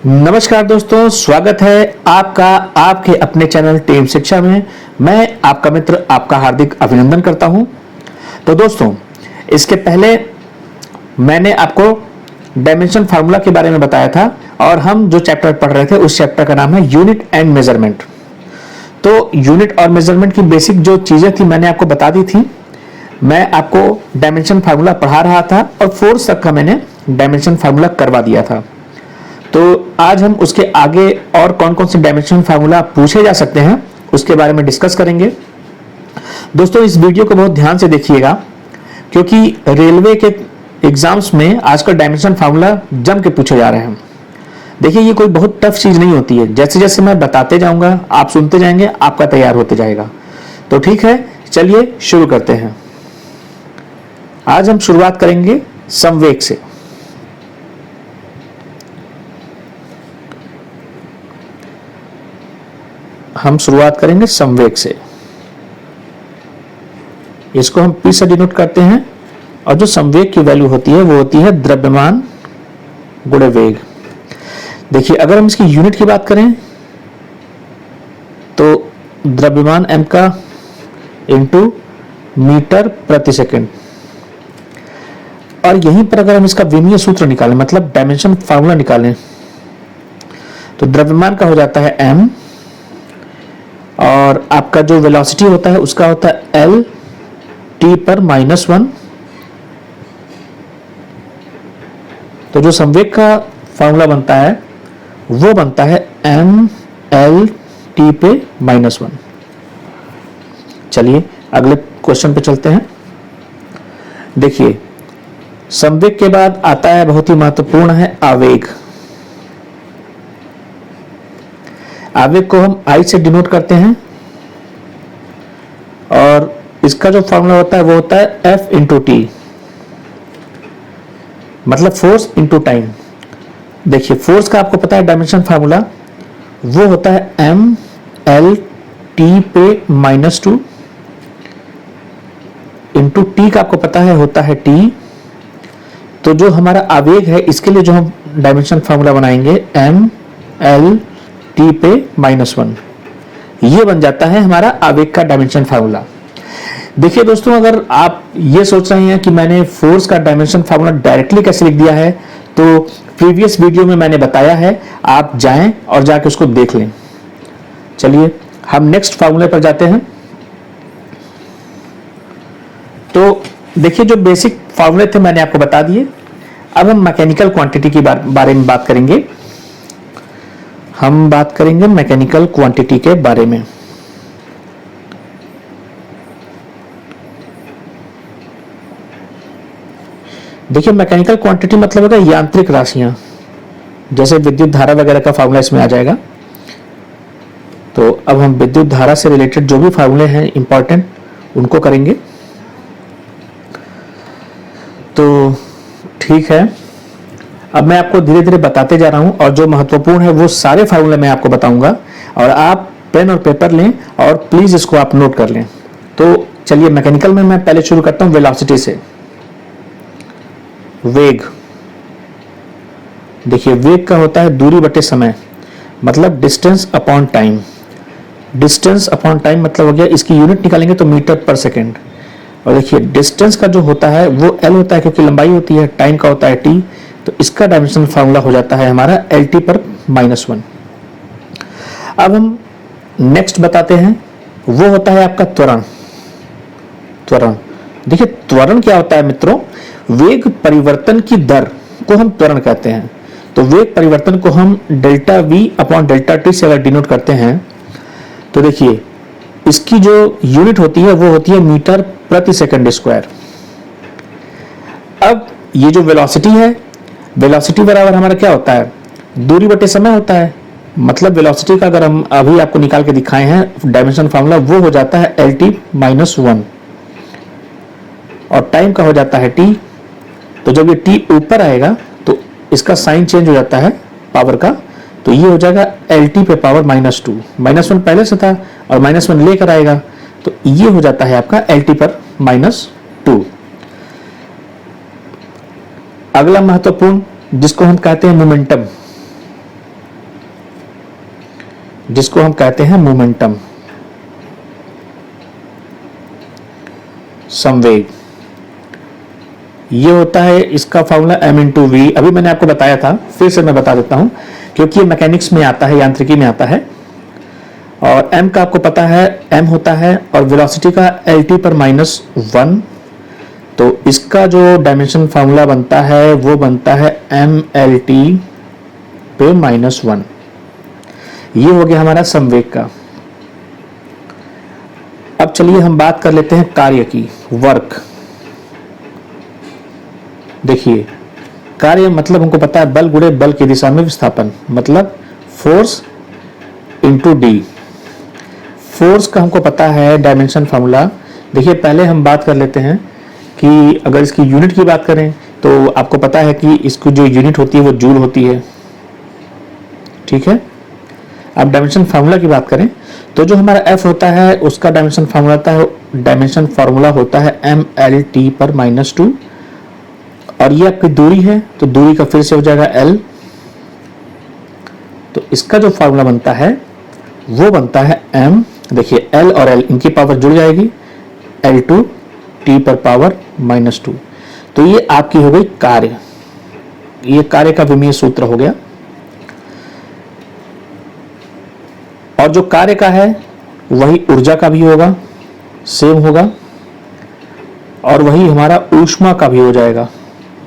नमस्कार दोस्तों, स्वागत है आपका आपके अपने चैनल टीम शिक्षा में। मैं आपका मित्र आपका हार्दिक अभिनंदन करता हूं। तो दोस्तों, इसके पहले मैंने आपको डायमेंशन फार्मूला के बारे में बताया था और हम जो चैप्टर पढ़ रहे थे उस चैप्टर का नाम है यूनिट एंड मेजरमेंट। तो यूनिट और मेजरमेंट की बेसिक जो चीजें थी मैंने आपको बता दी थी। मैं आपको डायमेंशन फार्मूला पढ़ा रहा था और फोर्थ तक का मैंने डायमेंशन फार्मूला करवा दिया था। तो आज हम उसके आगे और कौन कौन से डायमेंशन फार्मूला पूछे जा सकते हैं उसके बारे में डिस्कस करेंगे। दोस्तों, इस वीडियो को बहुत ध्यान से देखिएगा क्योंकि रेलवे के एग्जाम्स में आजकल डायमेंशन फार्मूला जम के पूछे जा रहे हैं। देखिए, ये कोई बहुत टफ चीज नहीं होती है। जैसे जैसे मैं बताते जाऊंगा आप सुनते जाएंगे, आपका तैयार होते जाएगा। तो ठीक है, चलिए शुरू करते हैं। आज हम शुरुआत करेंगे संवेग से। हम शुरुआत करेंगे संवेग से। इसको हम P से डिनोट करते हैं और जो संवेग की वैल्यू होती है वो होती है द्रव्यमान गुणे वेग। देखिए, अगर हम इसकी यूनिट की बात करें तो द्रव्यमान m का इंटू मीटर प्रति सेकंड। और यहीं पर अगर हम इसका विमीय सूत्र निकालें, मतलब डायमेंशन फार्मूला निकालें, तो द्रव्यमान का हो जाता है m और आपका जो वेलोसिटी होता है उसका होता है L t पर -1। तो जो संवेग का फार्मूला बनता है वो बनता है m L t पे -1। चलिए अगले क्वेश्चन पे चलते हैं। देखिए, संवेग के बाद आता है बहुत ही महत्वपूर्ण है आवेग। आवेग को हम I से डिनोट करते हैं और इसका जो फॉर्मूला होता है वो होता है F इंटू टी, मतलब फोर्स इंटू टाइम। देखिए, फोर्स का आपको पता है डायमेंशन फार्मूला वो होता है M L T पे -2 इंटू टी का आपको पता है होता है T। तो जो हमारा आवेग है इसके लिए जो हम डायमेंशन फार्मूला बनाएंगे M L T पे -1, ये बन जाता है हमारा आवेग का डायमेंशन फार्मूला। देखिए दोस्तों, अगर आप ये सोच रहे हैं कि मैंने फोर्स का डायमेंशन फार्मूला डायरेक्टली कैसे लिख दिया है, तो प्रीवियस वीडियो में मैंने बताया है, आप जाएं और जाके उसको देख लें। चलिए हम नेक्स्ट फार्मूले पर जाते हैं। तो देखिए, जो बेसिक फार्मूले थे मैंने आपको बता दिए। अब हम मैकेनिकल क्वांटिटी के बारे में बात करेंगे। हम बात करेंगे मैकेनिकल क्वांटिटी के बारे में। देखिए, मैकेनिकल क्वांटिटी मतलब होगा यांत्रिक राशियां, जैसे विद्युत धारा वगैरह का फार्मूला इसमें आ जाएगा। तो अब हम विद्युत धारा से रिलेटेड जो भी फार्मूले हैं इंपॉर्टेंट उनको करेंगे। तो ठीक है, अब मैं आपको धीरे धीरे बताते जा रहा हूं और जो महत्वपूर्ण है वो सारे फार्मूले मैं आपको बताऊंगा और आप पेन और पेपर लें और प्लीज इसको आप नोट कर लें। तो चलिए, मैकेनिकल में मैं पहले शुरू करता हूं वेलोसिटी से। वेग, देखिए वेग का होता है दूरी बटे समय, मतलब distance upon time. Distance upon time मतलब हो गया, इसकी यूनिट निकालेंगे तो मीटर पर सेकेंड। और देखिए, डिस्टेंस का जो होता है वो L होता है क्योंकि लंबाई होती है, टाइम का होता है T। तो इसका डायमेंशन फार्मूला हो जाता है हमारा LT पर -1। अब हम नेक्स्ट बताते हैं, वो होता है आपका त्वरण। त्वरण, देखिए त्वरण क्या होता है मित्रों, वेग परिवर्तन की दर को हम त्वरण कहते हैं। तो वेग परिवर्तन को हम delta V upon delta T से अगर डिनोट करते हैं तो देखिए इसकी जो यूनिट होती है वो होती है मीटर प्रति सेकंड स्क्वायर। अब ये जो वेलोसिटी है, वेलोसिटी बराबर हमारा क्या होता है, दूरी बटे समय होता है। मतलब वेलोसिटी का अगर हम अभी आपको निकाल के दिखाए हैं डायमेंशन फार्मूला, वो हो जाता है LT -1 और टाइम का हो जाता है T। तो जब ये T ऊपर आएगा तो इसका साइन चेंज हो जाता है पावर का, तो ये हो जाएगा LT पे पावर -2। -1 पहले से था और -1 लेकर आएगा तो ये हो जाता है आपका LT पर -2। अगला महत्वपूर्ण जिसको हम कहते हैं मोमेंटम, जिसको हम कहते हैं मोमेंटम, संवेग। ये होता है, इसका फॉर्मूला m इंटू वी। अभी मैंने आपको बताया था, फिर से मैं बता देता हूं, क्योंकि ये मैकेनिक्स में आता है, यांत्रिकी में आता है। और m का आपको पता है, m होता है, और वेलोसिटी का lt पर -1। तो इसका जो डायमेंशन फार्मूला बनता है वो बनता है mlt पे -1। ये हो गया हमारा संवेग का। अब चलिए हम बात कर लेते हैं कार्य की, वर्क। देखिए, कार्य मतलब हमको पता है बल गुणे बल की दिशा में विस्थापन, मतलब फोर्स इंटू डी। फोर्स का हमको पता है डायमेंशन फार्मूला। देखिए, पहले हम बात कर लेते हैं कि अगर इसकी यूनिट की बात करें तो आपको पता है कि इसकी जो यूनिट होती है वो जूल होती है, ठीक है। अब डायमेंशन फार्मूला की बात करें तो जो हमारा F होता है उसका डायमेंशन फार्मूला होता है mlt पर -2। और ये आपकी दूरी है, तो दूरी का फिर से हो जाएगा L। तो इसका जो फार्मूला बनता है वो बनता है m, देखिए L और L इनकी पावर जुड़ जाएगी, L2 t पर पावर -2। तो ये आपकी हो गई कार्य, ये कार्य का विमीय सूत्र हो गया। और जो कार्य का है वही ऊर्जा का भी होगा, सेम होगा, और वही हमारा ऊष्मा का भी हो जाएगा,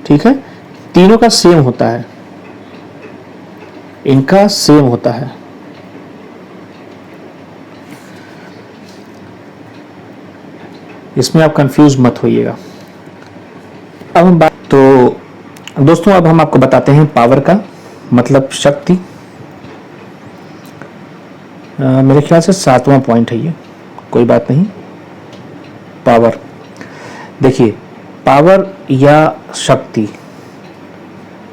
ठीक है। तीनों का सेम होता है, इनका सेम होता है। इसमें आप कंफ्यूज मत होइएगा। अब हम दोस्तों अब हम आपको बताते हैं पावर का मतलब शक्ति। मेरे ख्याल से 7वां पॉइंट है ये, कोई बात नहीं। पावर, देखिए, पावर या शक्ति,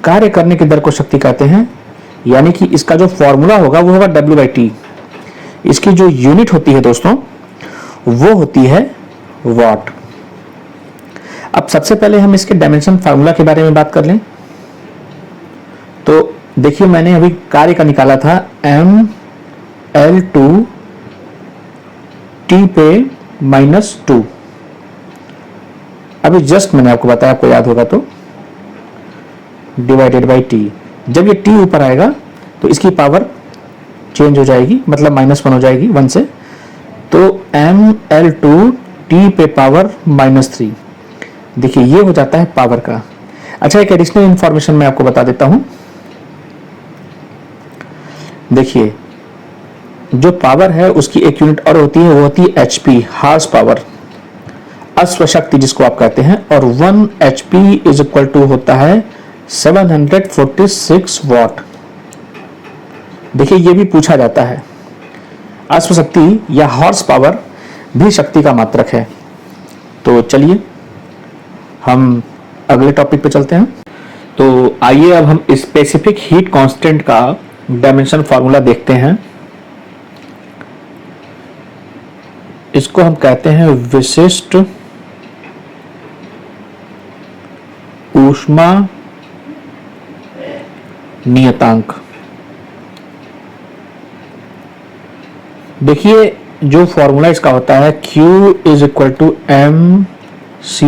कार्य करने की दर को शक्ति कहते हैं। यानी कि इसका जो फॉर्मूला होगा वो होगा W/T। इसकी जो यूनिट होती है दोस्तों वो होती है वाट। अब सबसे पहले हम इसके डायमेंशन फार्मूला के बारे में बात कर लें। तो देखिए, मैंने अभी कार्य का निकाला था mL2 t पे -2। अभी जस्ट मैंने आपको बताया, आपको याद होगा तो, डिवाइडेड बाई टी। जब ये t ऊपर आएगा तो इसकी पावर चेंज हो जाएगी, मतलब -1 हो जाएगी 1 से। तो mL2 t पे पावर -3। देखिए, ये हो जाता है पावर का। अच्छा, एक एडिशनल इंफॉर्मेशन मैं आपको बता देता हूं। देखिए, जो पावर है उसकी एक यूनिट और होती है, वो होती है HP, हार्स पावर, अश्वशक्ति जिसको आप कहते हैं। और 1 HP इज इक्वल टू होता है 746 वाट। देखिए, ये भी पूछा जाता है, अश्वशक्ति या हॉर्स पावर भी शक्ति का मात्रक है। तो चलिए हम अगले टॉपिक पे चलते हैं। तो आइए अब हम स्पेसिफिक हीट कांस्टेंट का डायमेंशन फार्मूला देखते हैं। इसको हम कहते हैं विशिष्ट ऊष्मा नियतांक। देखिए, जो फॉर्मूला इसका होता है Q is equal to mc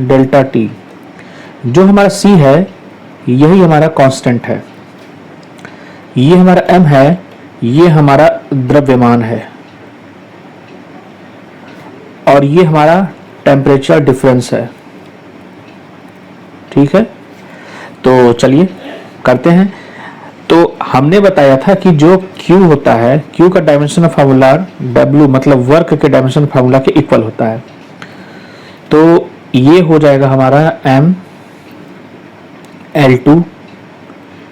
delta T। जो हमारा C है यही हमारा कांस्टेंट है, ये हमारा m है, ये हमारा द्रव्यमान है, और ये हमारा टेम्परेचर डिफरेंस है, ठीक है। तो चलिए करते हैं। तो हमने बताया था कि जो Q होता है, Q का डायमेंशन फार्मूला W मतलब वर्क के डायमेंशन फार्मूला के इक्वल होता है। तो ये हो जाएगा हमारा m L2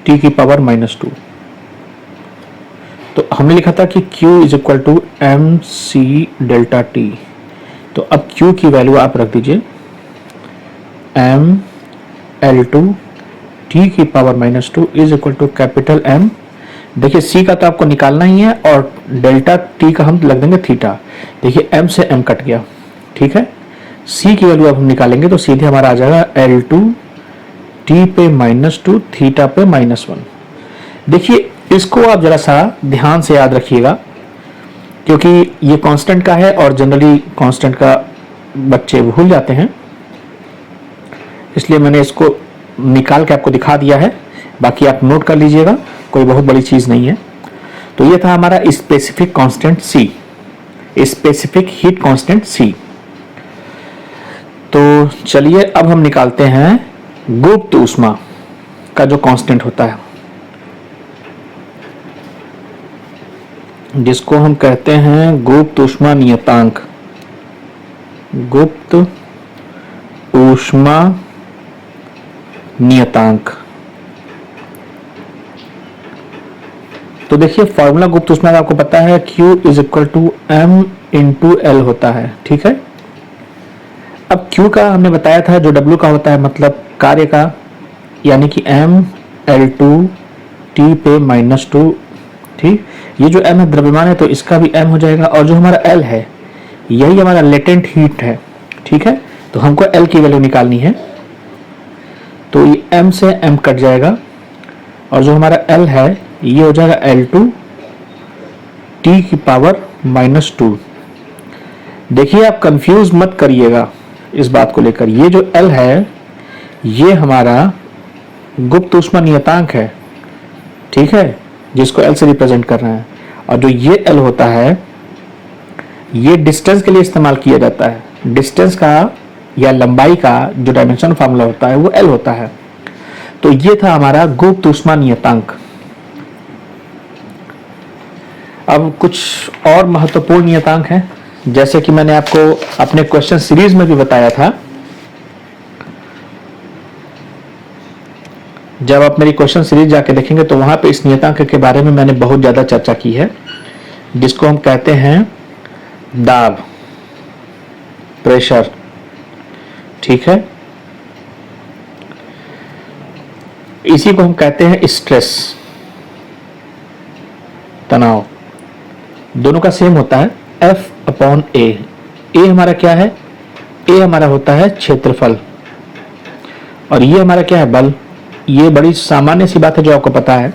t की पावर -2। तो हमने लिखा था कि Q is equal to mc delta T। तो अब Q की वैल्यू आप रख दीजिए m L2 t की power -2 is equal to capital M। देखिए, C का तो आपको निकालना ही है, और डेल्टा T का हम लग देंगे थीटा। देखिए, M से M कट गया, ठीक है। C की वैल्यू अब हम निकालेंगे तो सीधे हमारा आ जाएगा L2 t पे -2 थीटा पे -1। देखिए इसको आप जरा सा ध्यान से याद रखिएगा, क्योंकि ये कांस्टेंट का है और जनरली कांस्टेंट का बच्चे भूल जाते हैं, इसलिए मैंने इसको निकाल के आपको दिखा दिया है। बाकी आप नोट कर लीजिएगा, कोई बहुत बड़ी चीज नहीं है। तो ये था हमारा स्पेसिफिक कांस्टेंट सी, स्पेसिफिक हीट कांस्टेंट सी। तो चलिए अब हम निकालते हैं गुप्त ऊष्मा का जो कांस्टेंट होता है, जिसको हम कहते हैं गुप्त ऊष्मा नियतांक। गुप्त ऊष्मा नियतांक। तो देखिए फॉर्मूला गुप्त ऊष्मा का आपको पता है, Q is equal to M into L होता है, ठीक है। अब Q का हमने बताया था जो W का होता है, मतलब कार्य का, यानी कि ML2 T पे -2, ठीक। ये जो M है द्रव्यमान है, तो इसका भी M हो जाएगा, और जो हमारा L है यही हमारा लेटेंट हीट है, ठीक है। तो हमको L की वैल्यू निकालनी है, तो ये M से M कट जाएगा, और जो हमारा L है ये हो जाएगा L2 T की पावर -2। देखिए आप कंफ्यूज मत करिएगा इस बात को लेकर, ये जो L है ये हमारा गुप्त ऊष्मा नियतांक है, ठीक है, जिसको L से रिप्रेजेंट कर रहे हैं। और जो ये L होता है ये डिस्टेंस के लिए इस्तेमाल किया जाता है। डिस्टेंस का या लंबाई का जो डायमेंशन फार्मूला होता है वो L होता है। तो ये था हमारा गुप्त ऊष्मा नियतांक। अब कुछ और महत्वपूर्ण नियतांक हैं, जैसे कि मैंने आपको अपने क्वेश्चन सीरीज में भी बताया था। जब आप मेरी क्वेश्चन सीरीज जाके देखेंगे तो वहां पे इस नियतांक के बारे में मैंने बहुत ज्यादा चर्चा की है, जिसको हम कहते हैं दाब, प्रेशर, ठीक है। इसी को हम कहते हैं स्ट्रेस, तनाव। दोनों का सेम होता है F/A। A हमारा क्या है? A हमारा होता है क्षेत्रफल, और ये हमारा क्या है? बल। ये बड़ी सामान्य सी बात है जो आपको पता है।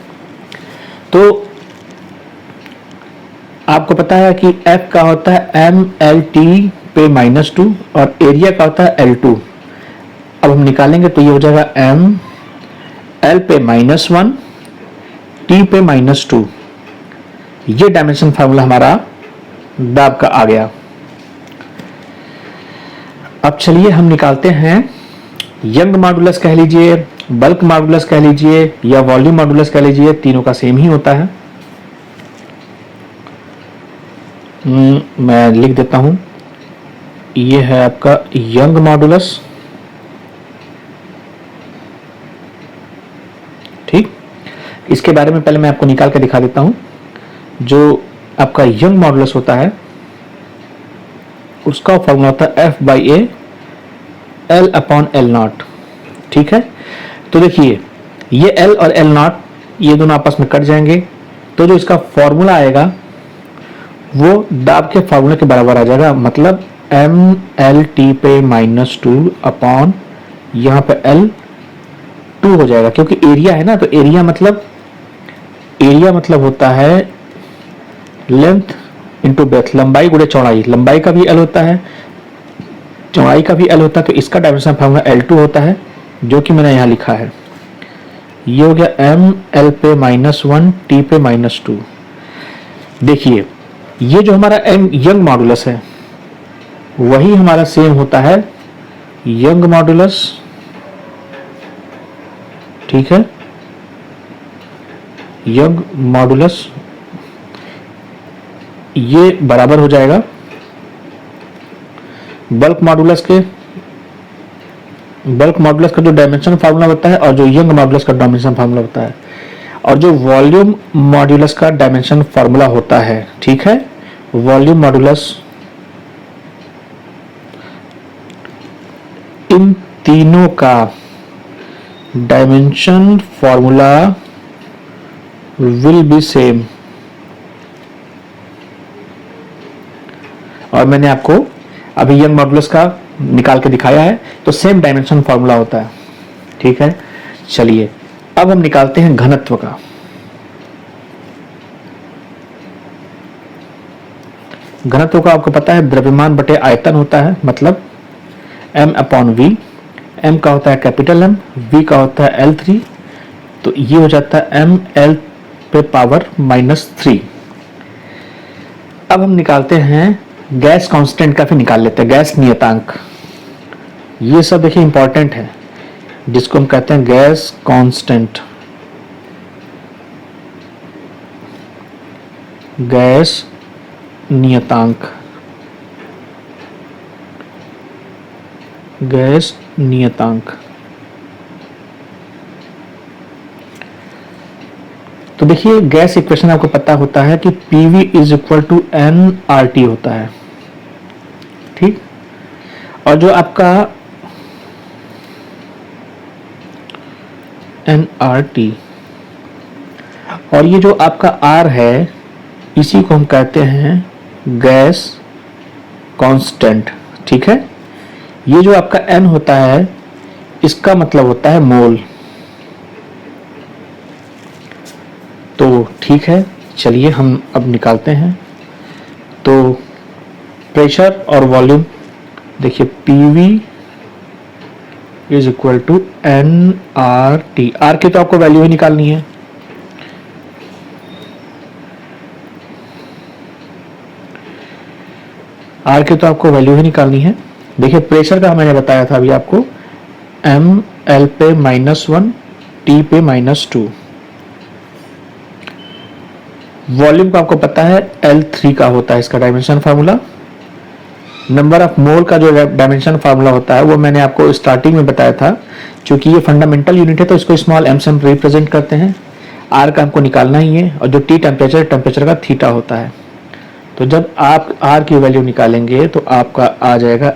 तो आपको पता है कि F का होता है MLT पे -2 और एरिया का होता है L2। अब हम निकालेंगे तो ये हो जाएगा M L पे -1 T पे -2। ये डायमेंशन फार्मूला हमारा दाब का आ गया। अब चलिए हम निकालते हैं यंग मॉडुलस कह लीजिए, बल्क मॉडुलस कह लीजिए, या वॉल्यूम मॉडुलस कह लीजिए, तीनों का सेम ही होता है। मैं लिख देता हूं, ये है आपका यंग मॉडुलस, ठीक। इसके बारे में पहले मैं आपको निकाल के दिखा देता हूं। जो आपका यंग मॉडुलस होता है उसका फॉर्मूला होता है F/A L/L0, ठीक है। तो देखिए ये L और L0 ये दोनों आपस में कट जाएंगे, तो जो इसका फॉर्मूला आएगा वो दाब के फॉर्मूले के बराबर आ जाएगा, मतलब MLT पे -2 अपॉन यहाँ पे L2 हो जाएगा, क्योंकि एरिया है ना। तो एरिया मतलब होता है लेंथ इंटू ब्रेथ, लंबाई गुणे चौड़ाई। लंबाई का भी L होता है, चौड़ाई का भी L होता है। तो इसका डायमेंशन फॉर्मूला L2 होता है, जो कि मैंने यहाँ लिखा है। ये हो गया ML पे -1 T पे -2। देखिए ये जो हमारा यंग मॉडुलस है वही हमारा सेम होता है यंग मॉडुलस, ठीक है। यंग मॉडुलस ये बराबर हो जाएगा बल्क मॉडुलस के। बल्क मॉडुलस का जो डायमेंशन फार्मूला होता है और जो यंग मॉडुलस का डायमेंशन फार्मूला होता है, और जो वॉल्यूम मॉडुलस का डायमेंशन फार्मूला होता है, ठीक है। वॉल्यूम मॉडुलस, इन तीनों का dimension formula will be same. और मैंने आपको अभी यंग मॉडुलस का निकाल के दिखाया है, तो सेम डायमेंशन फार्मूला होता है, ठीक है। चलिए अब हम निकालते हैं घनत्व का। घनत्व का आपको पता है द्रव्यमान बटे आयतन होता है, मतलब m/v। m का होता है कैपिटल M, v का होता है L3, तो ये हो जाता है ml पे पावर -3। अब हम निकालते हैं गैस कांस्टेंट का, फिर निकाल लेते हैं गैस नियतांक। ये सब देखिए इंपॉर्टेंट है, जिसको हम कहते हैं गैस कांस्टेंट, गैस नियतांक, गैस नियतांक। तो देखिए गैस इक्वेशन आपको पता होता है कि PV is equal to nRT होता है, ठीक। और जो आपका nRT और ये जो आपका R है, इसी को हम कहते हैं गैस कांस्टेंट, ठीक है। ये जो आपका N होता है, इसका मतलब होता है मोल। तो ठीक है, चलिए हम अब निकालते हैं। तो प्रेशर और वॉल्यूम देखिए, PV is equal to nRT। R की तो आपको वैल्यू ही निकालनी है, R की तो आपको वैल्यू ही निकालनी है। देखिए प्रेशर का मैंने बताया था अभी आपको, ml पे -1, T पे -2। वॉल्यूम का आपको पता है L3 का होता है इसका dimension formula. Number of mole का जो डायमेंशन फार्मूला होता है वो मैंने आपको स्टार्टिंग में बताया था। क्योंकि ये फंडामेंटल यूनिट है तो इसको स्मॉल m से हम रिप्रेजेंट करते हैं। R का हमको निकालना ही है, और जो T टेम्परेचर का थीटा होता है। तो जब आप R की वैल्यू निकालेंगे तो आपका आ जाएगा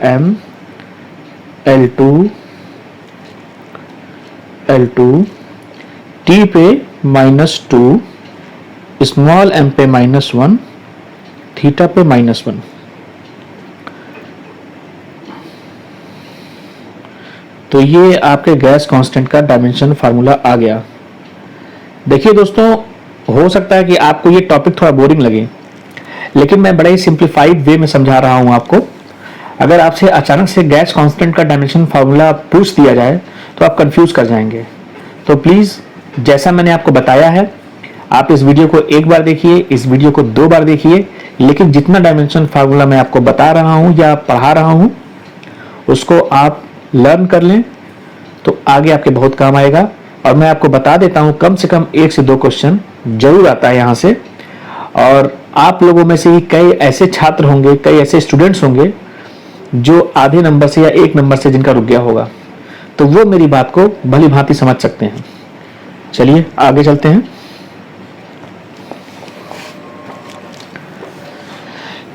L2 T पे -2, स्मॉल m पे -1, थीटा पे -1। तो ये आपके गैस कांस्टेंट का डायमेंशन फार्मूला आ गया। देखिए दोस्तों, हो सकता है कि आपको ये टॉपिक थोड़ा बोरिंग लगे, लेकिन मैं बड़ा ही सिंप्लीफाइड वे में समझा रहा हूं आपको। अगर आपसे अचानक से गैस कांस्टेंट का डायमेंशन फार्मूला पूछ दिया जाए तो आप कंफ्यूज कर जाएंगे। तो प्लीज, जैसा मैंने आपको बताया है, आप इस वीडियो को एक बार देखिए, इस वीडियो को 2 बार देखिए, लेकिन जितना डायमेंशन फार्मूला मैं आपको बता रहा हूं या पढ़ा रहा हूं, उसको आप लर्न कर लें तो आगे आपके बहुत काम आएगा। और मैं आपको बता देता हूं, कम से कम 1 से 2 क्वेश्चन जरूर आता है यहां से। और आप लोगों में से ही कई ऐसे छात्र होंगे, कई ऐसे स्टूडेंट्स होंगे जो आधे नंबर से या 1 नंबर से जिनका रुक गया होगा, तो वो मेरी बात को भली भांति समझ सकते हैं। चलिए आगे चलते हैं।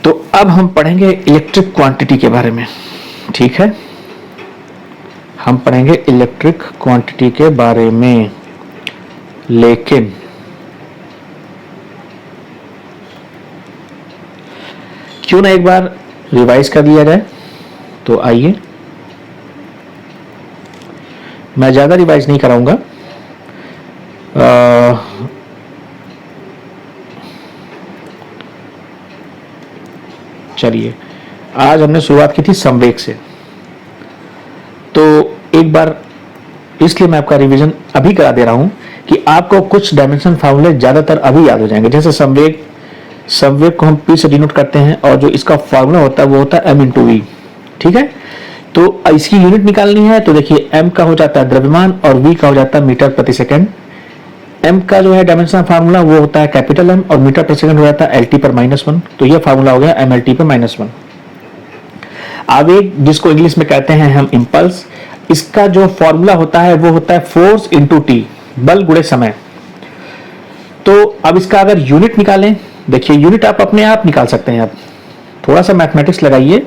तो अब हम पढ़ेंगे इलेक्ट्रिक क्वांटिटी के बारे में, ठीक है। हम पढ़ेंगे इलेक्ट्रिक क्वांटिटी के बारे में, लेकिन क्यों ना एक बार रिवाइज कर दिया जाए। तो आइए, मैं ज्यादा रिवाइज नहीं कराऊंगा। चलिए, आज हमने शुरुआत की थी संवेग से। तो एक बार इसलिए मैं आपका रिवीजन अभी करा दे रहा हूं कि आपको कुछ डायमेंशन फार्मूले ज्यादातर अभी याद हो जाएंगे। जैसे संवेग को हम P से डिनोट करते हैं, और जो इसका फार्मूला होता है वो होता है m/v, ठीक है। तो इसकी यूनिट निकालनी है। तो देखिए, m का हो जाता है द्रव्यमान और v का हो जाता है मीटर प्रति सेकंड। m का जो है डायमेंशन फार्मूला वो होता है कैपिटल M, और मीटर प्रति सेकंड हो जाता है LT पर -1। तो ये फार्मूला हो गया mLT पर -1। आवेग, जिसको इंग्लिश में कहते हैं हम इंपल्स, इसका जो फॉर्मूला होता है वो होता है फोर्स इंटू टी, बल गुणे समय। तो अब इसका अगर यूनिट निकालें, देखिए यूनिट आप अपने आप निकाल सकते हैं। आप थोड़ा सा मैथमेटिक्स लगाइए।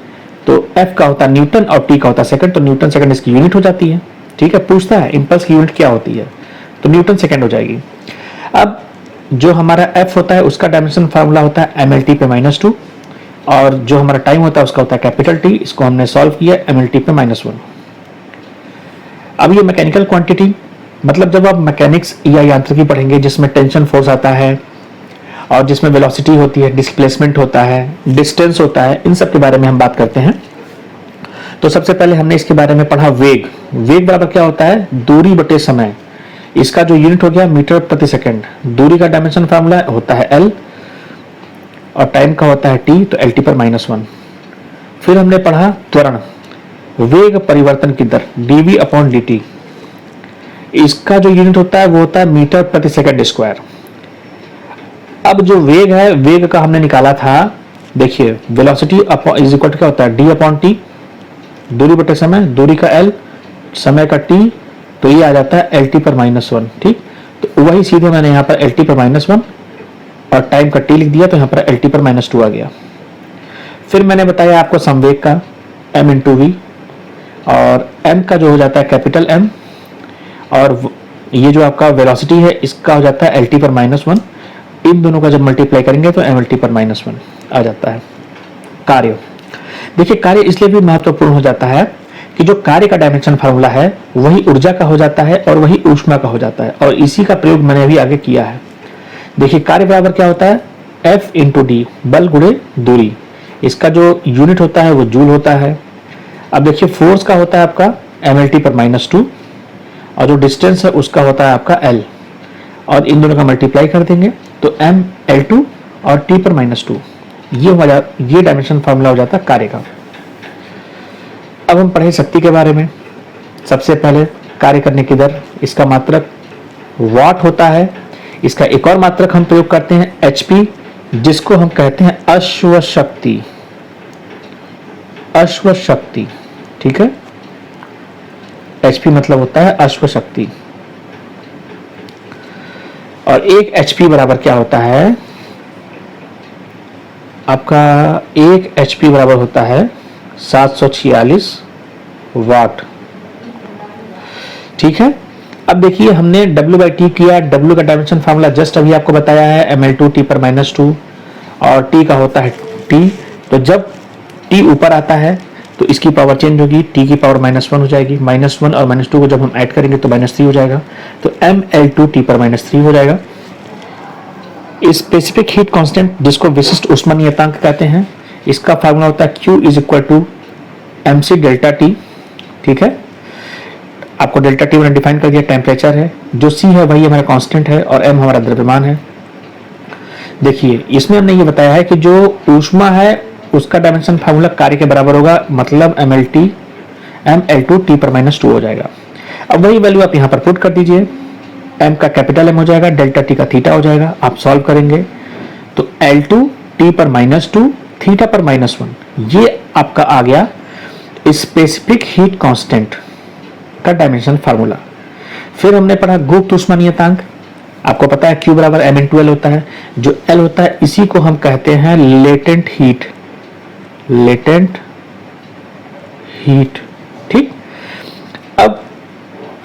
तो F का होता है न्यूटन और T का होता है सेकंड, तो न्यूटन सेकंड इसकी यूनिट हो जाती है, ठीक है। पूछता है इंपल्स की यूनिट क्या होती है, तो न्यूटन सेकंड हो जाएगी। अब जो हमारा F होता है उसका डायमेंशन फार्मूला होता है mLT पे -2, और जो हमारा टाइम होता है उसका होता है कैपिटल T। इसको हमने सॉल्व किया mLT पे -1। अब ये मैकेनिकल क्वांटिटी, मतलब जब आप मैकेनिक्स या यांत्रिकी पढ़ेंगे जिसमें टेंशन फोर्स आता है और जिसमें वेलोसिटी होती है, डिस्प्लेसमेंट होता है, डिस्टेंस होता है, इन सब के बारे में हम बात करते हैं। तो सबसे पहले हमने इसके बारे में पढ़ा वेग। वेग बराबर क्या होता है? दूरी बटे समय। इसका जो यूनिट हो गया मीटर प्रति सेकंड। दूरी का डायमेंशन फार्मूला होता है एल और टाइम का होता है टी, तो एल टी पर -1। फिर हमने पढ़ा त्वरण, वेग परिवर्तन की दर dv अपॉन dt। इसका जो यूनिट होता है वो होता है मीटर प्रति सेकंड स्क्वायर। अब जो वेग है, वेग का हमने निकाला था, देखिए वेलोसिटी इज इक्वल टू क्या होता है? d अपॉन टी, दूरी बटे समय, दूरी का l, समय का t, तो ये आ जाता है एल टी पर -1। ठीक, तो वही सीधे मैंने यहाँ पर एल टी पर -1 और टाइम का t लिख दिया, तो यहाँ पर एल टी पर -2 आ गया। फिर मैंने बताया आपको संवेग का m इंटू वी, और m का जो हो जाता है कैपिटल M, और ये जो आपका वेलोसिटी है इसका हो जाता है एल टी पर -1। इन दोनों का जब मल्टीप्लाई करेंगे तो एम एल टी पर -1 आ जाता है। कार्य, देखिए कार्य इसलिए भी महत्वपूर्ण हो जाता है कि जो कार्य का डायमेंशन फार्मूला है वही ऊर्जा का हो जाता है और वही ऊष्मा का हो जाता है, और इसी का प्रयोग मैंने अभी आगे किया है। देखिए कार्य बराबर क्या होता है? F इंटू डी, बल गुणे दूरी। इसका जो यूनिट होता है वो जूल होता है। अब देखिए फोर्स का होता है आपका एम एल टी पर -2, और जो डिस्टेंस है उसका होता है आपका L, और इन दोनों का मल्टीप्लाई कर देंगे तो एम एल टू और टी पर -2, ये डायमेंशन फार्मूला हो जाता है कार्य का। अब हम पढ़े शक्ति के बारे में। सबसे पहले कार्य करने की दर, इसका मात्रक वाट होता है। इसका एक और मात्रक हम प्रयोग करते हैं एचपी, जिसको हम कहते हैं अश्व शक्ति। अश्व शक्ति, ठीक है, एचपी मतलब होता है अश्व शक्ति। और एक एचपी बराबर क्या होता है आपका? एक एचपी बराबर होता है 746 वाट। ठीक है, अब देखिए हमने W/T किया। W का डायमेंशन फार्मूला जस्ट अभी आपको बताया है, ml2 t पर -2, और t का होता है t। तो जब t ऊपर आता है तो इसकी पावर चेंज होगी, t की पावर -1 हो जाएगी। -1 और -2 को जब हम ऐड करेंगे तो -3 हो जाएगा, तो ml2 t पर -3 हो जाएगा। स्पेसिफिक हीट कांस्टेंट, जिसको विशिष्ट ऊष्मा नियतांक कहते हैं, इसका फार्मूला होता है Q is equal to mc delta T. ठीक है, आपको डेल्टा टी मैंने डिफाइन कर दिया, टेम्परेचर है। जो C है वही हमारा कांस्टेंट है और m हमारा द्रव्यमान है। देखिए इसमें हमने ये बताया है कि जो ऊष्मा है उसका डायमेंशन फार्मूला कार्य के बराबर होगा, मतलब ml2 t पर -2 हो जाएगा। अब वही वैल्यू आप यहाँ पर पुट कर दीजिए, m का कैपिटल M हो जाएगा, डेल्टा t का थीटा हो जाएगा। आप सॉल्व करेंगे तो L2 t पर -2, थीटा पर -1, ये आपका आ गया स्पेसिफिक हीट कांस्टेंट का डायमेंशन फार्मूला। फिर हमने पढ़ा गुप्त ऊष्मा नियतांक। आपको पता है Q बराबर m इंटू L होता है। जो L होता है इसी को हम कहते हैं लेटेंट हीट। लेटेंट हीट, ठीक। अब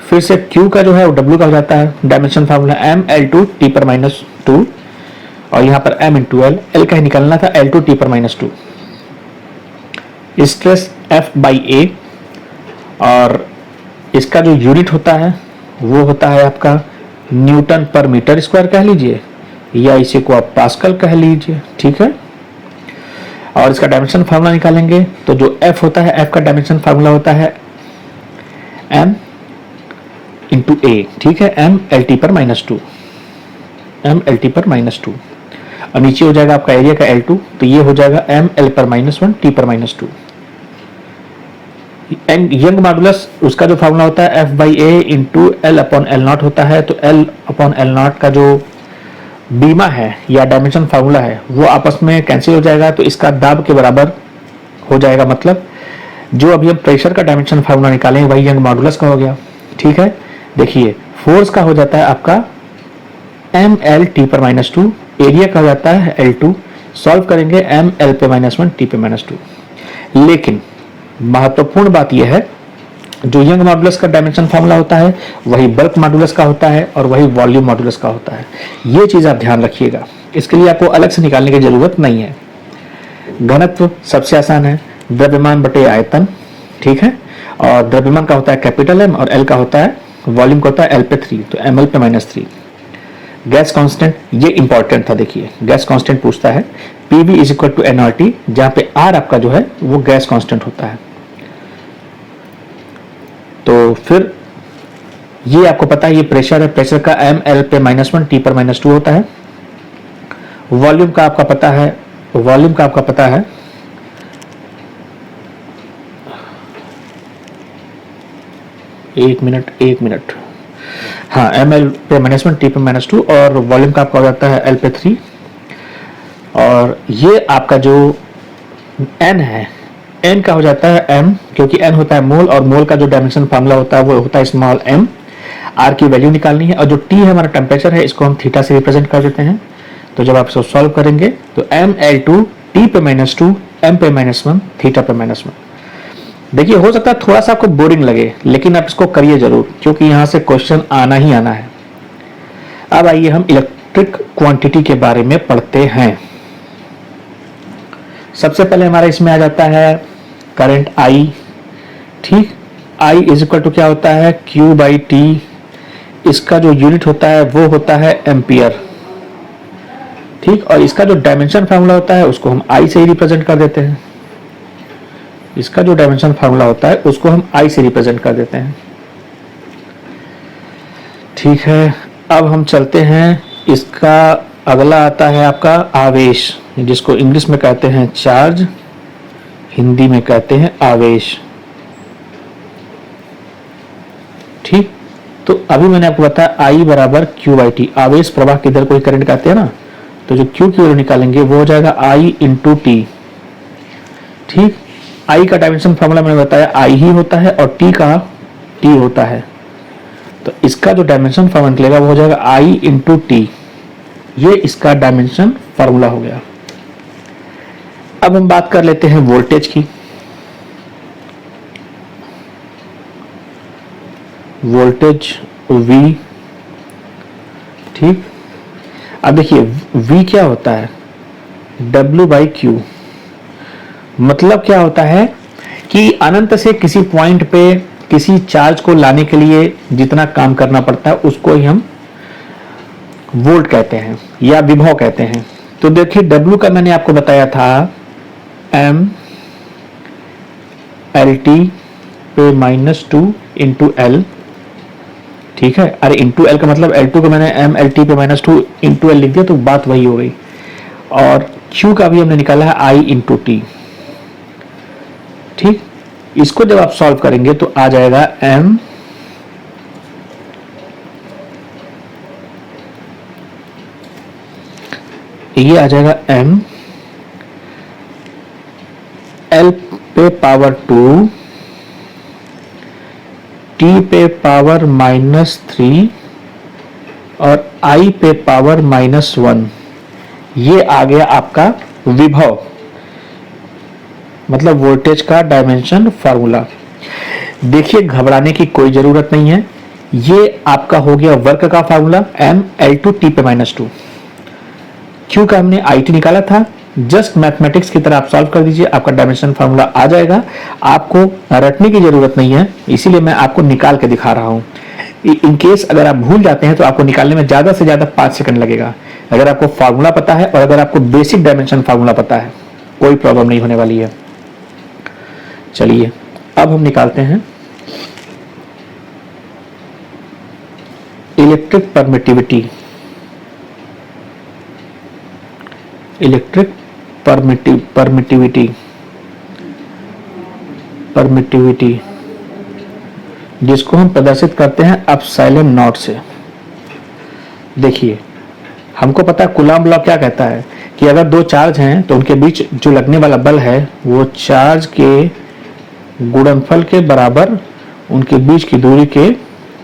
फिर से Q का जो है वो W का हो जाता है, डायमेंशन फार्मूला ml2 t पर -2, और यहाँ पर m इंटू L, L का ही निकलना था, L2 t पर -2। स्ट्रेस F/A, और इसका जो यूनिट होता है वो होता है आपका न्यूटन पर मीटर स्क्वायर कह लीजिए, या इसी को आप पास्कल कह लीजिए, ठीक है। और इसका डायमेंशन फार्मूला निकालेंगे तो जो F होता है, F का डायमेंशन फार्मूला होता है m इंटू A, ठीक है, m LT पर -2, m LT पर -2, और नीचे हो जाएगा आपका एरिया का L2, तो ये हो जाएगा m L पर -1 T पर -2। यंग मॉडुलस, उसका जो फार्मूला होता है F/A into L upon L0 होता है। तो L अपॉन L0 का जो बीमा है या डायमेंशन फार्मूला है वो आपस में कैंसिल हो जाएगा, तो इसका दाब के बराबर हो जाएगा। मतलब जो अभी हम प्रेशर का डायमेंशन फार्मूला निकालें वही यंग मॉडुलस का हो गया, ठीक है। देखिए फोर्स का हो जाता है आपका ml t पर -2, एरिया का हो जाता है L2, सॉल्व करेंगे ml पे -1 t पे -2। लेकिन महत्वपूर्ण बात यह है, जो यंग मॉडुलस का डायमेंशन फार्मूला होता है वही बल्क मॉडुलस का होता है और वही वॉल्यूम मॉडुलस का होता है। ये चीज आप ध्यान रखिएगा, इसके लिए आपको अलग से निकालने की जरूरत नहीं है। घनत्व सबसे आसान है, द्रव्यमान बटे आयतन, ठीक है, और द्रव्यमान का होता है कैपिटल M और L का होता है, वॉल्यूम का होता है L पे 3, तो ml पे -3। गैस कांस्टेंट, ये इंपॉर्टेंट था। देखिए गैस कांस्टेंट पूछता है PV is equal to nRT, जहां पे R आपका जो है वो गैस कांस्टेंट होता है। तो फिर ये आपको पता है ये प्रेशर है, प्रेशर का mL पे -1 T पर -2 होता है। वॉल्यूम का आपका पता है, वॉल्यूम का आपका पता है एक मिनट, हाँ mL पे -1 T पे -2, और वॉल्यूम का आपका हो जाता है L पे 3। और ये आपका जो N है, N का हो जाता है M, क्योंकि N होता है मोल, और मोल का जो डायमेंशन फार्मूला होता है वो होता है स्मॉल m। R की वैल्यू निकालनी है, और जो T है हमारा टेम्परेचर है, इसको हम थीटा से रिप्रेजेंट कर देते हैं। तो जब आप इसको सॉल्व करेंगे तो mL2 T पे -2, M पे -1, थीटा पे -1। देखिए हो सकता है थोड़ा सा आपको बोरिंग लगे, लेकिन आप इसको करिए जरूर, क्योंकि यहां से क्वेश्चन आना ही आना है। अब आइए हम इलेक्ट्रिक क्वांटिटी के बारे में पढ़ते हैं। सबसे पहले हमारा इसमें आ जाता है करंट I। ठीक, I इज इक्वल टू क्या होता है Q/T। इसका जो यूनिट होता है वो होता है एम्पियर। ठीक, और इसका जो डायमेंशन फार्मूला होता है उसको हम I से ही रिप्रेजेंट कर देते हैं। इसका जो डायमेंशन फार्मूला होता है उसको हम I से रिप्रेजेंट कर देते हैं। ठीक है, अब हम चलते हैं, इसका अगला आता है आपका आवेश, जिसको इंग्लिश में कहते हैं चार्ज, हिंदी में कहते हैं आवेश। ठीक, तो अभी मैंने आपको बताया I बराबर Q/T, आवेश प्रवाह की दर को ही करंट कहते हैं ना, तो जो Q की वैल्यू निकालेंगे वो हो जाएगा I इंटू T। ठीक, I का डायमेंशन फार्मूला मैंने बताया I ही होता है, और T का T होता है, तो इसका जो डायमेंशन फार्मूला निकलेगा वो हो जाएगा I इंटू T। ये इसका डायमेंशन फार्मूला हो गया। अब हम बात कर लेते हैं वोल्टेज की। Voltage V। ठीक, अब देखिए V क्या होता है, W/Q। मतलब क्या होता है कि अनंत से किसी पॉइंट पे किसी चार्ज को लाने के लिए जितना काम करना पड़ता है उसको ही हम वोल्ट कहते हैं या विभव कहते हैं। तो देखिए W का मैंने आपको बताया था mLT पे -2 इंटू L। ठीक है, अरे इंटू L का मतलब L2 को मैंने mLT पे -2 इंटू L लिख दिया, तो बात वही हो गई। और Q का भी हमने निकाला है I इंटू T। ठीक, इसको जब आप सॉल्व करेंगे तो आ जाएगा m ये आ जाएगा m L पे पावर 2, T पे पावर -3 और I पे पावर -1। ये आ गया आपका विभव, मतलब वोल्टेज का डायमेंशन फार्मूला। देखिए घबराने की कोई जरूरत नहीं है, ये आपका हो गया वर्क का फार्मूला mL2 T पे -2। Q का हमने IT निकाला था, जस्ट मैथमेटिक्स की तरह आप सॉल्व कर दीजिए, आपका डायमेंशन फार्मूला आ जाएगा। आपको रटने की जरूरत नहीं है, इसीलिए मैं आपको निकाल के दिखा रहा हूं। इन केस अगर आप भूल जाते हैं तो आपको निकालने में ज्यादा से ज्यादा 5 सेकंड लगेगा। अगर आपको फार्मूला पता है और अगर आपको बेसिक डायमेंशन फार्मूला पता है, कोई प्रॉब्लम नहीं होने वाली है। चलिए अब हम निकालते हैं इलेक्ट्रिक परमिटिविटी। इलेक्ट्रिक परमिटिविटी जिसको हम प्रदर्शित करते हैं एप्सिलॉन नॉट से। देखिए हमको पता है कूलॉम लॉ क्या कहता है कि अगर दो चार्ज हैं तो उनके बीच जो लगने वाला बल है वो चार्ज के गुणनफल के बराबर उनके बीच की दूरी के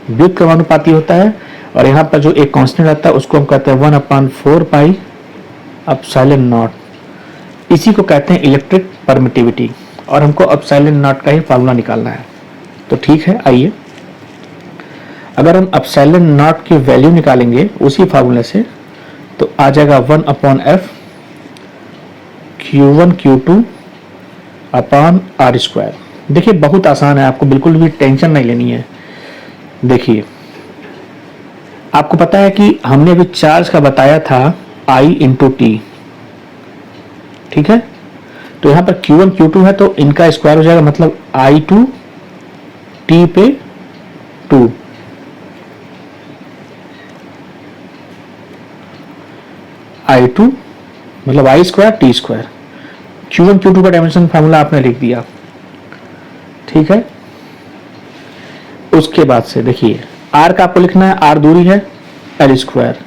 व्युत्क्रमानुपाती होता है। और यहाँ पर जो एक कांस्टेंट आता है उसको हम कहते हैं 1/4 पाई एप्सिलॉन नॉट। इसी को कहते हैं इलेक्ट्रिक परमिटिविटी, और हमको एप्सिलॉन नॉट का ही फार्मूला निकालना है। तो ठीक है, आइए अगर हम एप्सिलॉन नॉट की वैल्यू निकालेंगे उसी फार्मूले से तो आ जाएगा 1/f Q1 Q2 upon R²। देखिए बहुत आसान है, आपको बिल्कुल भी टेंशन नहीं लेनी है। देखिए आपको पता है कि हमने अभी चार्ज का बताया था I इंटू टी, ठीक है। तो यहां पर Q1 Q2 है तो इनका स्क्वायर हो जाएगा, मतलब I2 टी पे 2, I2 मतलब I square T square. Q1 Q2 का डायमेंशन फार्मूला आपने लिख दिया, ठीक है। उसके बाद से देखिए R का आपको लिखना है, R दूरी है L स्क्वायर,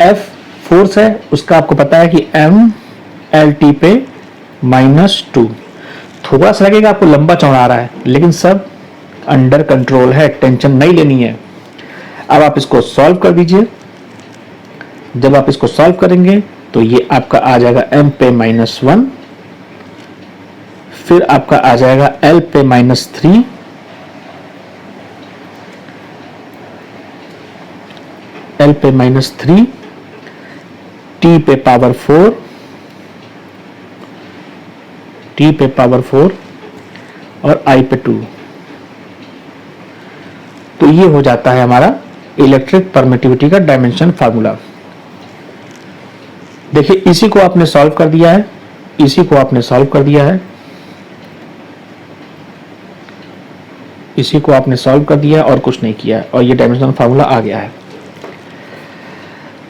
F फोर्स है उसका आपको पता है कि M L T पे -2। थोड़ा सा लगेगा आपको लंबा चौड़ा आ रहा है, लेकिन सब अंडर कंट्रोल है, टेंशन नहीं लेनी है। अब आप इसको सॉल्व कर दीजिए। जब आप इसको सॉल्व करेंगे तो ये आपका आ जाएगा M पे -1, फिर आपका आ जाएगा L पे -3, L पे -3, T पे पावर 4, T पे पावर 4 और I पे 2। तो ये हो जाता है हमारा इलेक्ट्रिक परमिटिविटी का डायमेंशन फार्मूला। देखिए इसी को आपने सॉल्व कर दिया है, इसी को आपने सॉल्व कर दिया है, इसी को आपने सॉल्व कर दिया है और कुछ नहीं किया है, और ये डायमेंशन फार्मूला आ गया है।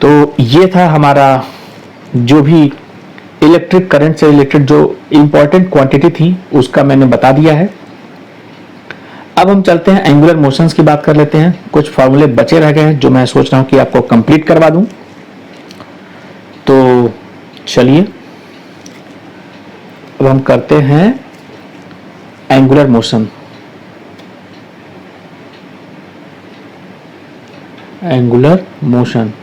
तो ये था हमारा जो भी इलेक्ट्रिक करंट से रिलेटेड जो इंपॉर्टेंट क्वांटिटी थी उसका मैंने बता दिया है। अब हम चलते हैं एंगुलर मोशंस की बात कर लेते हैं। कुछ फार्मूले बचे रह गए हैं जो मैं सोच रहा हूं कि आपको कंप्लीट करवा दूं। तो चलिए अब हम करते हैं एंगुलर मोशन। एंगुलर मोशन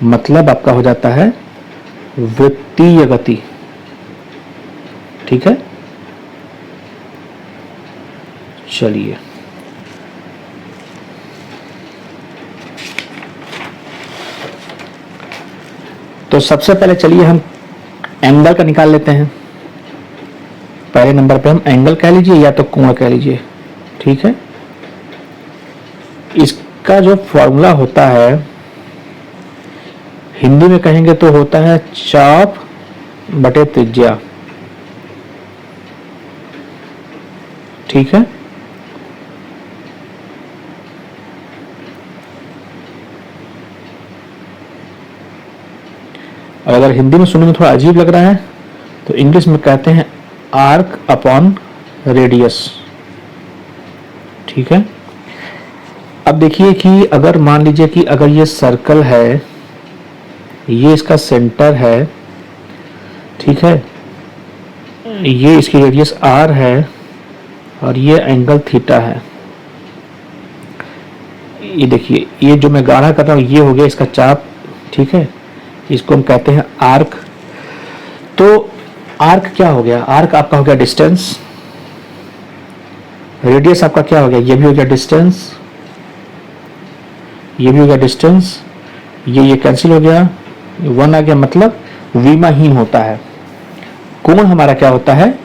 मतलब आपका हो जाता है वृत्तीय गति, ठीक है। चलिए तो सबसे पहले चलिए हम एंगल का निकाल लेते हैं। पहले नंबर पे हम एंगल कह लीजिए या तो कोण कह लीजिए, ठीक है। इसका जो फॉर्मूला होता है हिंदी में कहेंगे तो होता है चाप बटे त्रिज्या, ठीक है। और अगर हिंदी में सुनने में थोड़ा अजीब लग रहा है तो इंग्लिश में कहते हैं आर्क अपॉन रेडियस, ठीक है। अब देखिए कि अगर मान लीजिए कि अगर ये सर्कल है, ये इसका सेंटर है, ठीक है, ये इसकी रेडियस r है और ये एंगल थीटा है। ये देखिए ये जो मैं गाढ़ा कर रहा हूं ये हो गया इसका चाप, ठीक है। इसको हम कहते हैं आर्क। तो आर्क क्या हो गया? आर्क आपका हो गया डिस्टेंस, रेडियस आपका क्या हो गया? ये भी हो गया डिस्टेंस, ये भी हो गया डिस्टेंस, ये कैंसिल हो गया, 1 आ गया, मतलब विमाहीन होता है। कोण हमारा क्या होता है?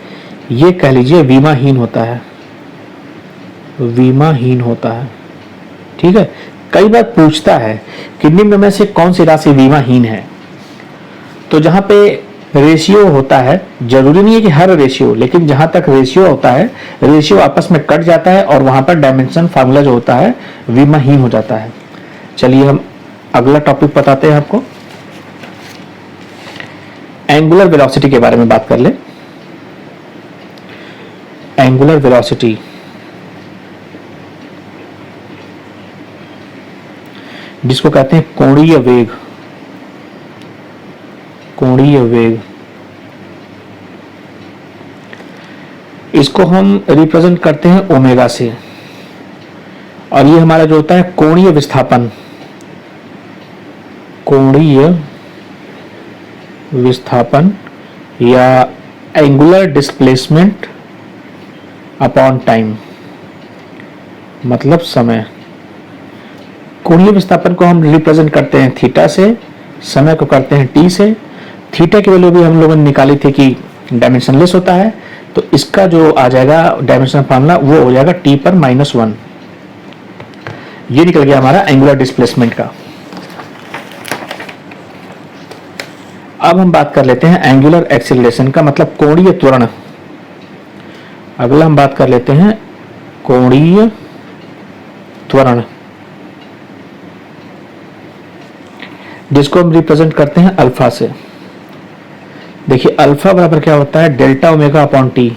ये कह लीजिए विमाहीन होता है, विमाहीन होता है, ठीक है। कई बार पूछता है कि निम्न में से कौन सी राशि विमाहीन है। तो जहां पे रेशियो होता है, जरूरी नहीं है कि हर रेशियो, लेकिन जहां तक रेशियो होता है, रेशियो आपस में कट जाता है और वहां पर डायमेंशन फार्मूला जो होता है विमाहीन हो जाता है। चलिए हम अगला टॉपिक बताते हैं आपको, एंगुलर वेलोसिटी के बारे में बात कर ले। एंगुलर वेलोसिटी जिसको कहते हैं कोणीय वेग, कोणीय वेग, इसको हम रिप्रेजेंट करते हैं ओमेगा से। और ये हमारा जो होता है कोणीय विस्थापन, कोणीय विस्थापन या एंगुलर डिस्प्लेसमेंट अपॉन टाइम, मतलब समय। कोणीय विस्थापन को हम रिप्रेजेंट करते हैं थीटा से, समय को करते हैं टी से। थीटा की वैल्यू भी हम लोगों ने निकाली थी कि डायमेंशनलेस होता है, तो इसका जो आ जाएगा डायमेंशन फार्मूला वो हो जाएगा टी पर -1। ये निकल गया हमारा एंगुलर डिस्प्लेसमेंट का। अब हम बात कर लेते हैं एंगुलर एक्सीलरेशन का, मतलब कोणीय त्वरण। अगला हम बात कर लेते हैं कोणीय त्वरण, जिसको हम रिप्रेजेंट करते हैं अल्फा से। देखिए अल्फा बराबर क्या होता है, डेल्टा ओमेगा अपॉन टी।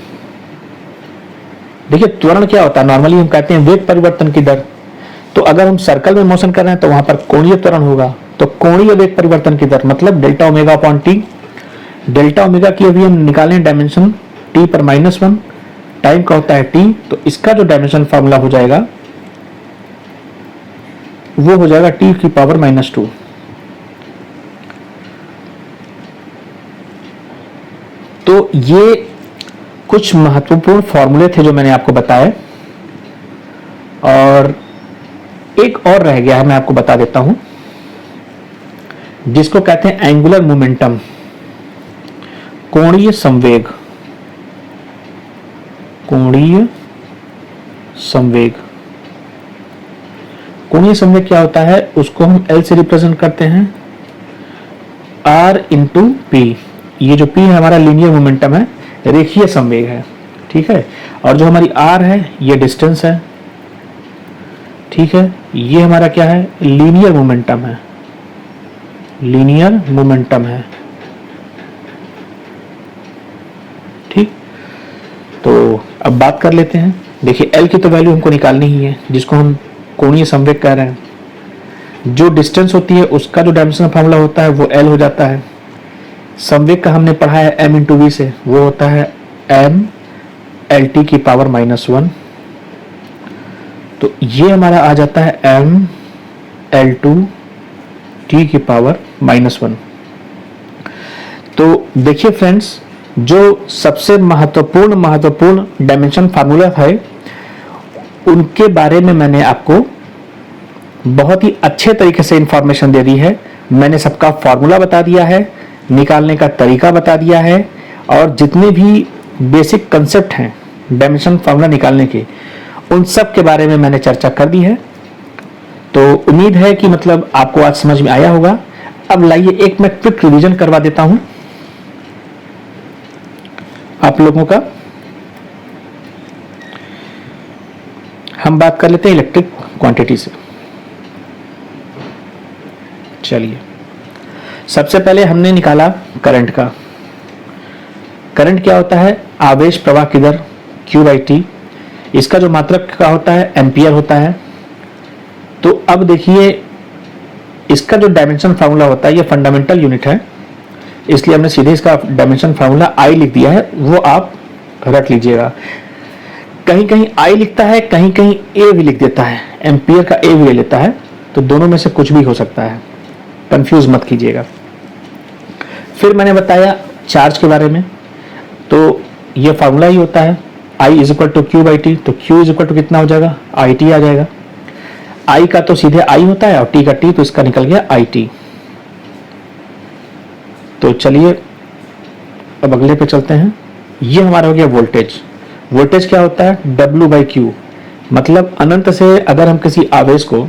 देखिए त्वरण क्या होता है, नॉर्मली हम कहते हैं वेग परिवर्तन की दर। तो अगर हम सर्कल में मोशन कर रहे हैं तो वहां पर कोणीय त्वरण होगा, तो कोणीय वेग परिवर्तन की दर मतलब delta omega upon T. Delta omega की अभी हम निकालें डायमेंशन टी पर -1, टाइम का होता है टी, तो इसका जो डायमेंशन फॉर्मूला हो जाएगा वो हो जाएगा टी की पावर -2। तो ये कुछ महत्वपूर्ण फॉर्मूले थे जो मैंने आपको बताए, और एक और रह गया है, मैं आपको बता देता हूं, जिसको कहते हैं एंगुलर मोमेंटम, कोणीय संवेग। कोणीय संवेग, कोणीय संवेग क्या होता है, उसको हम L से रिप्रेजेंट करते हैं, R इंटू पी। ये जो P है हमारा लीनियर मोमेंटम है, रेखीय संवेग है, ठीक है। और जो हमारी R है ये डिस्टेंस है, ठीक है। ये हमारा क्या है, लीनियर मोमेंटम है, लीनियर मोमेंटम है, ठीक। तो अब बात कर लेते हैं। देखिए L की तो वैल्यू हमको निकालनी ही है, जिसको हम कोणीय संवेग कह रहे हैं। जो डिस्टेंस होती है उसका जो डायमेंशन फार्मूला होता है वो L हो जाता है। संवेग का हमने पढ़ा है m इंटू वी से, वो होता है m एल टी की पावर -1। तो ये हमारा आ जाता है m L2 t की पावर -1। तो देखिए फ्रेंड्स, जो सबसे महत्वपूर्ण डायमेंशन फार्मूला है उनके बारे में मैंने आपको बहुत ही अच्छे तरीके से इंफॉर्मेशन दे दी है। मैंने सबका फार्मूला बता दिया है, निकालने का तरीका बता दिया है, और जितने भी बेसिक कंसेप्ट हैं डायमेंशन फार्मूला निकालने के, उन सब के बारे में मैंने चर्चा कर दी है। तो उम्मीद है कि मतलब आपको आज समझ में आया होगा। अब लाइए एक मैं क्विक रिवीजन करवा देता हूं आप लोगों का। हम बात कर लेते हैं इलेक्ट्रिक क्वांटिटी से। चलिए, सबसे पहले हमने निकाला करंट का। करंट क्या होता है, आवेश प्रवाह की दर Q/T। इसका जो मात्रक का होता है एम्पियर होता है। तो अब देखिए इसका जो डायमेंशन फार्मूला होता है, ये फंडामेंटल यूनिट है, इसलिए हमने सीधे इसका डायमेंशन फार्मूला I लिख दिया है, वो आप रख लीजिएगा। कहीं कहीं I लिखता है, कहीं कहीं A भी लिख देता है, एम्पियर का A भी ले लेता है, तो दोनों में से कुछ भी हो सकता है, कंफ्यूज मत कीजिएगा। फिर मैंने बताया चार्ज के बारे में, तो ये फार्मूला ही होता है I = Q/T। तो Q = कितना हो जाएगा, IT आ जाएगा। I का तो सीधे I होता है और T का T, तो इसका निकल गया IT। तो चलिए अब अगले पे चलते हैं। ये हमारा हो गया वोल्टेज। वोल्टेज क्या होता है, W/Q। मतलब अनंत से अगर हम किसी आवेश को,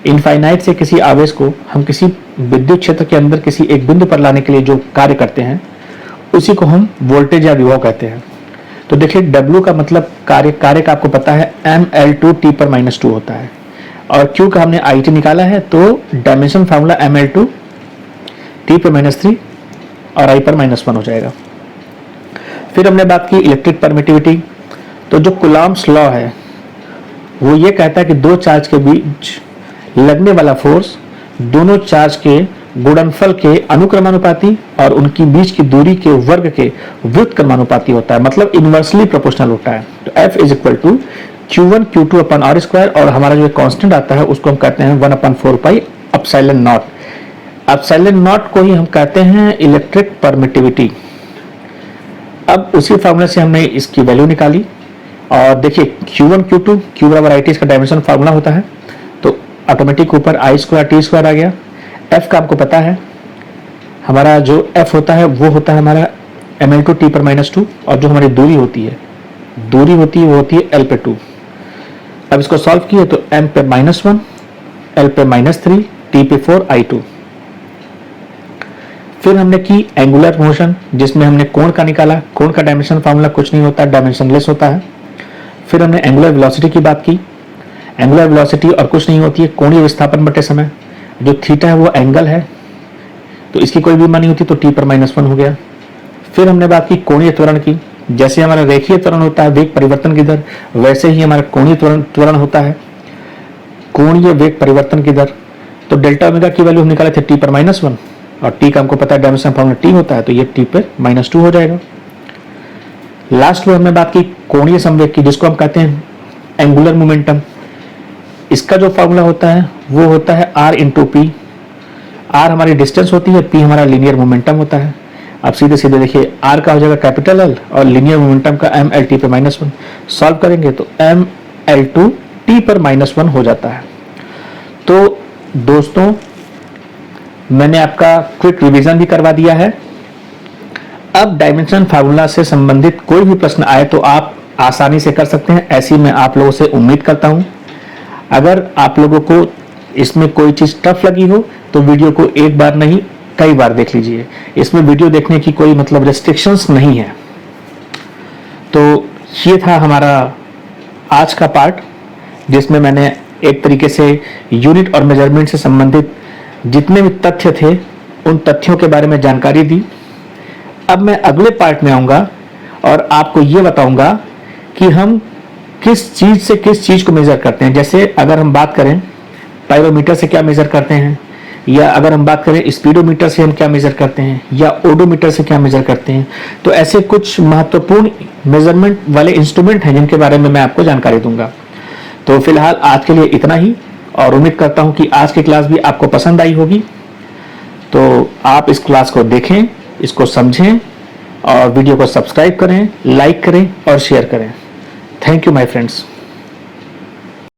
इनफाइनाइट से किसी आवेश को हम किसी विद्युत क्षेत्र के अंदर किसी एक बिंदु पर लाने के लिए जो कार्य करते हैं, उसी को हम वोल्टेज या विभव कहते हैं। तो देखिए W का मतलब कार्य का आपको पता है mL2 t पर -2 होता है, और Q का हमने IT निकाला है, तो डायमेंशन फार्मूला mL2 t पर -3 और I पर -1 हो जाएगा। फिर हमने बात की इलेक्ट्रिक परमिटिविटी। तो जो कुलॉम्स लॉ है वो ये कहता है कि दो चार्ज के बीच लगने वाला फोर्स दोनों चार्ज के गुणनफल के अनुक्रमानुपाती और उनकी बीच की दूरी के वर्ग के व्युत्क्रमानुपाती होता है, मतलब इनवर्सली प्रोपोर्शनल होता है। तो F = Q1 Q2 / R², और हमारा जो कांस्टेंट आता है उसको हम कहते हैं 1/4 pi epsilon not. Epsilon not को ही हम कहते हैं इलेक्ट्रिक परमिटिविटी। अब उसी फार्मूले से हमने इसकी वैल्यू निकाली, और देखिए Q1 Q2 Q = IT इसका डायमेंशन फार्मूला होता है, तो ऑटोमेटिक ऊपर I² T² आ गया। F का आपको पता है, हमारा जो F होता है वो होता है हमारा mL2 t पर -2, और जो हमारी दूरी होती है वो होती है L/2। अब इसको सॉल्व किए तो m पे -1, l पे -3, t पे 4, I2। फिर हमने की एंगुलर मोशन, जिसमें हमने कोण का निकाला। कोण का डायमेंशन फार्मूला कुछ नहीं होता, डायमेंशनलेस होता है। फिर हमने एंगुलर वेलोसिटी की बात की। एंगुलर वेलोसिटी और कुछ नहीं होती है, कोणीय विस्थापन बटे समय। जो थीटा है वो एंगल है, तो इसकी कोई भी मान नहीं होती, तो t पर -1 हो गया। फिर हमने बात की कोणीय त्वरण की। जैसे हमारा रेखीय त्वरण होता है वेग परिवर्तन की दर, वैसे ही हमारा कोणीय त्वरण होता है कोणीय वेग परिवर्तन की दर। तो डेल्टा ओमेगा की वैल्यू हम निकाले थे t पर -1, और t का हमको पता है डायमेंशन फार्मूला t होता है, तो ये t पर -2 हो जाएगा। लास्ट में हमने बात की कोणीय संवेग की, जिसको हम कहते हैं एंगुलर मोमेंटम। इसका जो फार्मूला होता है वो होता है r इंटू पी। r हमारी डिस्टेंस होती है, p हमारा लीनियर मोमेंटम होता है। आप सीधे सीधे देखिए, r का हो जाएगा कैपिटल L और लीनियर मोमेंटम का m l t पे -1। सॉल्व करेंगे तो m l2 t पर -1 हो जाता है। तो दोस्तों, मैंने आपका क्विक रिवीजन भी करवा दिया है। अब डायमेंशन फार्मूला से संबंधित कोई भी प्रश्न आए तो आप आसानी से कर सकते हैं, ऐसी मैं आप लोगों से उम्मीद करता हूं। अगर आप लोगों को इसमें कोई चीज टफ लगी हो तो वीडियो को एक बार नहीं कई बार देख लीजिए। इसमें वीडियो देखने की कोई मतलब रेस्ट्रिक्शंस नहीं है। तो ये था हमारा आज का पार्ट, जिसमें मैंने एक तरीके से यूनिट और मेजरमेंट से संबंधित जितने भी तथ्य थे उन तथ्यों के बारे में जानकारी दी। अब मैं अगले पार्ट में आऊंगा और आपको ये बताऊंगा कि हम किस चीज से किस चीज को मेजर करते हैं। जैसे अगर हम बात करें पायरोमीटर से क्या मेजर करते हैं, या अगर हम बात करें स्पीडोमीटर से हम क्या मेजर करते हैं, या ओडोमीटर से क्या मेजर करते हैं। तो ऐसे कुछ महत्वपूर्ण मेजरमेंट वाले इंस्ट्रूमेंट हैं जिनके बारे में मैं आपको जानकारी दूंगा। तो फिलहाल आज के लिए इतना ही, और उम्मीद करता हूं कि आज की क्लास भी आपको पसंद आई होगी। तो आप इस क्लास को देखें, इसको समझें और वीडियो को सब्सक्राइब करें, लाइक करें और शेयर करें। Thank you my friends.